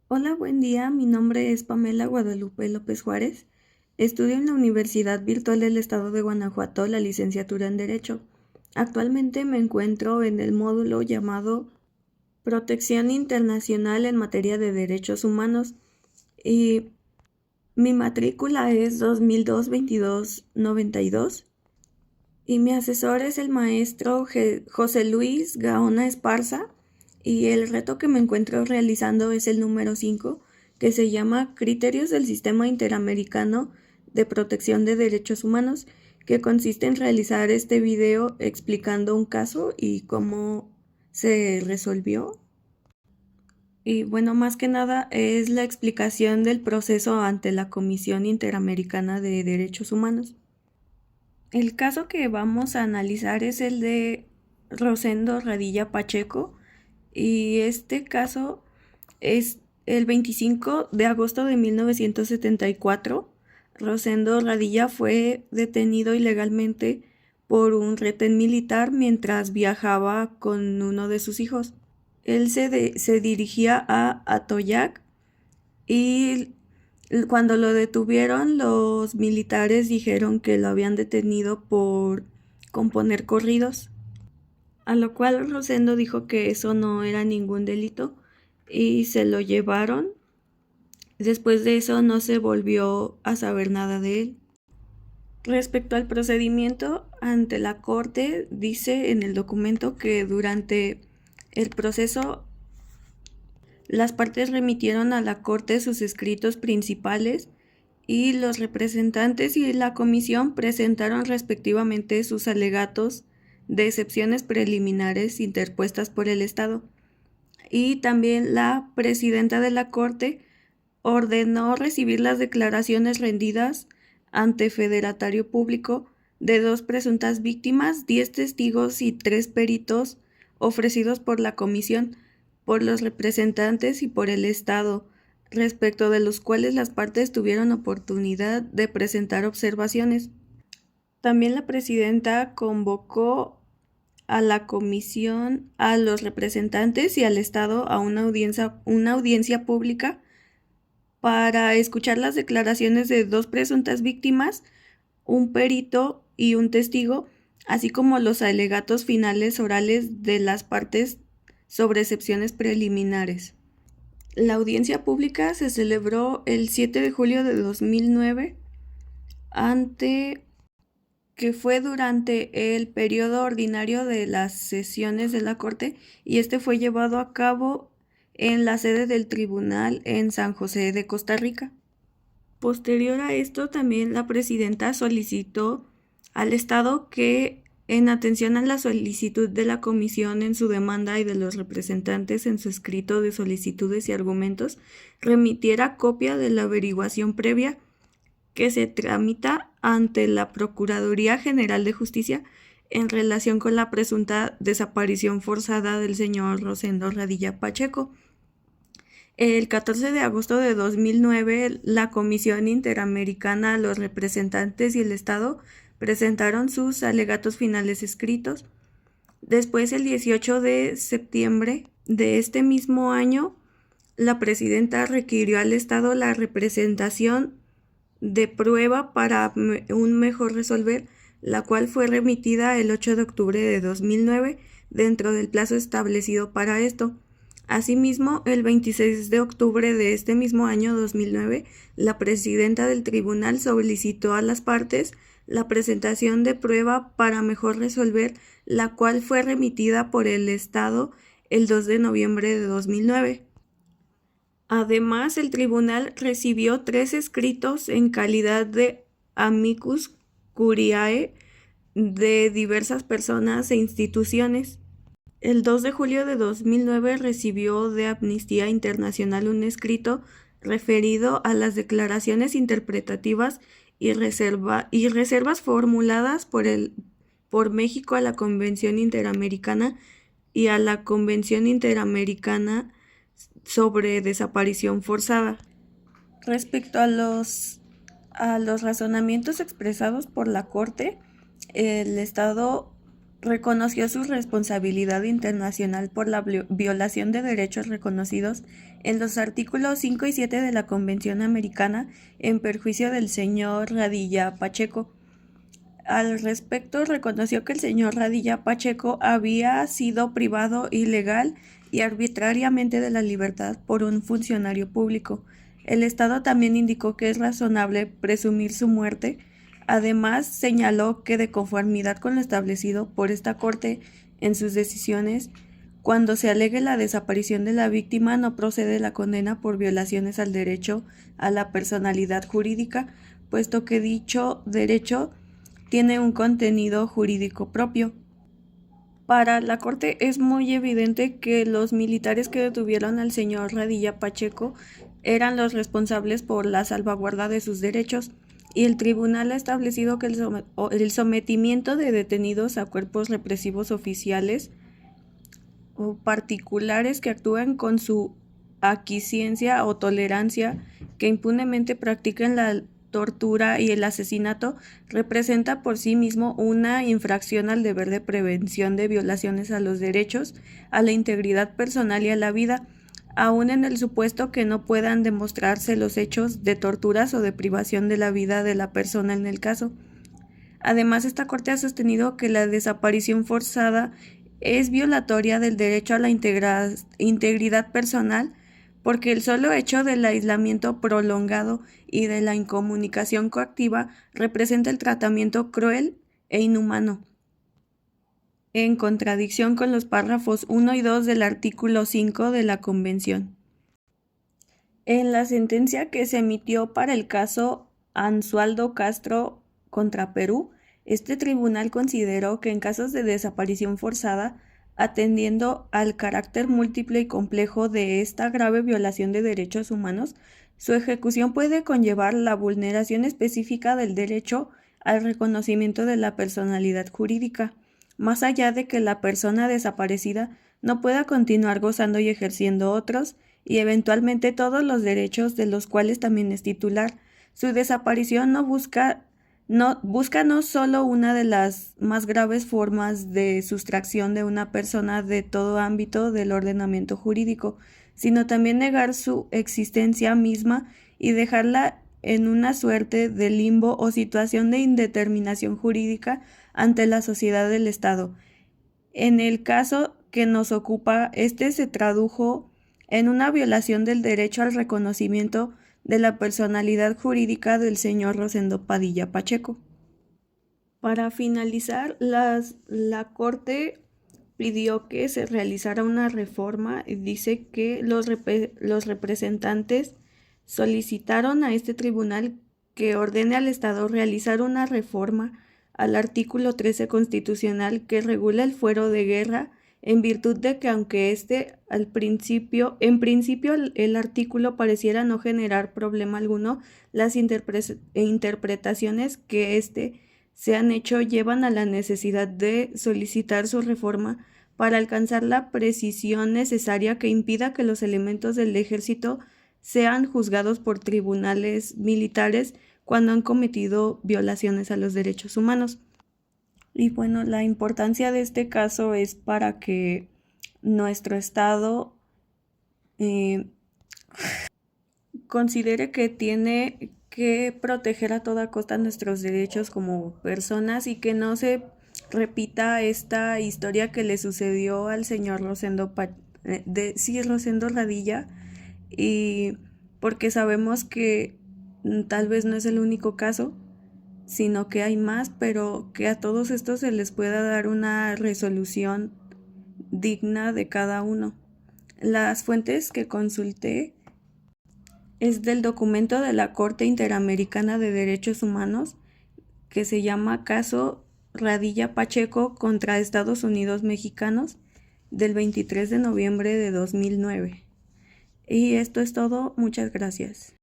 Hola, buen día. Mi nombre es Pamela Guadalupe López Juárez. Estudio en la Universidad Virtual del Estado de Guanajuato la licenciatura en Derecho. Actualmente me encuentro en el módulo llamado Protección Internacional en materia de Derechos Humanos y mi matrícula es 2002-2292 y mi asesor es el maestro José Luis Gaona Esparza y el reto que me encuentro realizando es el número 5, que se llama Criterios del Sistema Interamericano de Protección de Derechos Humanos, que consiste en realizar este video explicando un caso y cómo se resolvió. Y bueno, más que nada es la explicación del proceso ante la Comisión Interamericana de Derechos Humanos. El caso que vamos a analizar es el de Rosendo Radilla Pacheco y este caso es el 25 de agosto de 1974. Rosendo Radilla fue detenido ilegalmente por un retén militar mientras viajaba con uno de sus hijos. Él se dirigía a Atoyac y cuando lo detuvieron, los militares dijeron que lo habían detenido por componer corridos, a lo cual Rosendo dijo que eso no era ningún delito y se lo llevaron. Después de eso no se volvió a saber nada de él. Respecto al procedimiento ante la corte, dice en el documento que durante el proceso las partes remitieron a la corte sus escritos principales y los representantes y la comisión presentaron respectivamente sus alegatos de excepciones preliminares interpuestas por el Estado. Y también la presidenta de la Corte ordenó recibir las declaraciones rendidas ante federatario público de 2 presuntas víctimas, 10 testigos y 3 peritos ofrecidos por la comisión, por los representantes y por el Estado, respecto de los cuales las partes tuvieron oportunidad de presentar observaciones. También la presidenta convocó a la comisión, a los representantes y al Estado a una audiencia pública para escuchar las declaraciones de 2 presuntas víctimas, un perito y un testigo, así como los alegatos finales orales de las partes sobre excepciones preliminares. La audiencia pública se celebró el 7 de julio de 2009 ante que fue durante el periodo ordinario de las sesiones de la Corte y este fue llevado a cabo en la sede del tribunal en San José de Costa Rica. Posterior a esto, también la presidenta solicitó al Estado que, en atención a la solicitud de la comisión en su demanda y de los representantes en su escrito de solicitudes y argumentos, remitiera copia de la averiguación previa que se tramita ante la Procuraduría General de Justicia en relación con la presunta desaparición forzada del señor Rosendo Radilla Pacheco. El 14 de agosto de 2009, la Comisión Interamericana, los representantes y el Estado presentaron sus alegatos finales escritos. Después, el 18 de septiembre de este mismo año, la presidenta requirió al Estado la representación de prueba para un mejor resolver, la cual fue remitida el 8 de octubre de 2009 dentro del plazo establecido para esto. Asimismo, el 26 de octubre de este mismo año 2009, la presidenta del tribunal solicitó a las partes la presentación de prueba para mejor resolver, la cual fue remitida por el Estado el 2 de noviembre de 2009. Además, el tribunal recibió 3 escritos en calidad de amicus curiae de diversas personas e instituciones. El 2 de julio de 2009 recibió de Amnistía Internacional un escrito referido a las declaraciones interpretativas y reservas formuladas por México a la Convención Interamericana y a la Convención Interamericana sobre Desaparición Forzada. Respecto a los razonamientos expresados por la Corte, el Estado reconoció su responsabilidad internacional por la violación de derechos reconocidos en los artículos 5 y 7 de la Convención Americana en perjuicio del señor Radilla Pacheco. Al respecto, reconoció que el señor Radilla Pacheco había sido privado ilegal y arbitrariamente de la libertad por un funcionario público. El Estado también indicó que es razonable presumir su muerte. Además, señaló que de conformidad con lo establecido por esta Corte en sus decisiones, cuando se alegue la desaparición de la víctima, no procede la condena por violaciones al derecho a la personalidad jurídica, puesto que dicho derecho tiene un contenido jurídico propio. Para la Corte es muy evidente que los militares que detuvieron al señor Radilla Pacheco eran los responsables por la salvaguarda de sus derechos, y el tribunal ha establecido que el sometimiento de detenidos a cuerpos represivos oficiales o particulares que actúan con su aquiescencia o tolerancia, que impunemente practican la tortura y el asesinato, representa por sí mismo una infracción al deber de prevención de violaciones a los derechos, a la integridad personal y a la vida, aun en el supuesto que no puedan demostrarse los hechos de torturas o de privación de la vida de la persona en el caso. Además, esta Corte ha sostenido que la desaparición forzada es violatoria del derecho a la integridad personal, porque el solo hecho del aislamiento prolongado y de la incomunicación coactiva representa el tratamiento cruel e inhumano, en contradicción con los párrafos 1 y 2 del artículo 5 de la Convención. En la sentencia que se emitió para el caso Ansualdo Castro contra Perú, este tribunal consideró que en casos de desaparición forzada, atendiendo al carácter múltiple y complejo de esta grave violación de derechos humanos, su ejecución puede conllevar la vulneración específica del derecho al reconocimiento de la personalidad jurídica, más allá de que la persona desaparecida no pueda continuar gozando y ejerciendo otros, y eventualmente todos los derechos de los cuales también es titular. Su desaparición busca no solo una de las más graves formas de sustracción de una persona de todo ámbito del ordenamiento jurídico, sino también negar su existencia misma y dejarla en una suerte de limbo o situación de indeterminación jurídica ante la sociedad del Estado. En el caso que nos ocupa, este se tradujo en una violación del derecho al reconocimiento de la personalidad jurídica del señor Rosendo Padilla Pacheco. Para finalizar, la Corte pidió que se realizara una reforma y dice que los representantes solicitaron a este tribunal que ordene al Estado realizar una reforma al artículo 13 constitucional que regula el fuero de guerra, en virtud de que aunque en principio el artículo pareciera no generar problema alguno, las interpretaciones que se han hecho llevan a la necesidad de solicitar su reforma para alcanzar la precisión necesaria que impida que los elementos del ejército sean juzgados por tribunales militares cuando han cometido violaciones a los derechos humanos. Y bueno, la importancia de este caso es para que nuestro Estado considere que tiene que proteger a toda costa nuestros derechos como personas y que no se repita esta historia que le sucedió al señor Rosendo Radilla, y porque sabemos que tal vez no es el único caso, sino que hay más, pero que a todos estos se les pueda dar una resolución digna de cada uno. Las fuentes que consulté es del documento de la Corte Interamericana de Derechos Humanos, que se llama Caso Radilla Pacheco contra Estados Unidos Mexicanos, del 23 de noviembre de 2009. Y esto es todo, muchas gracias.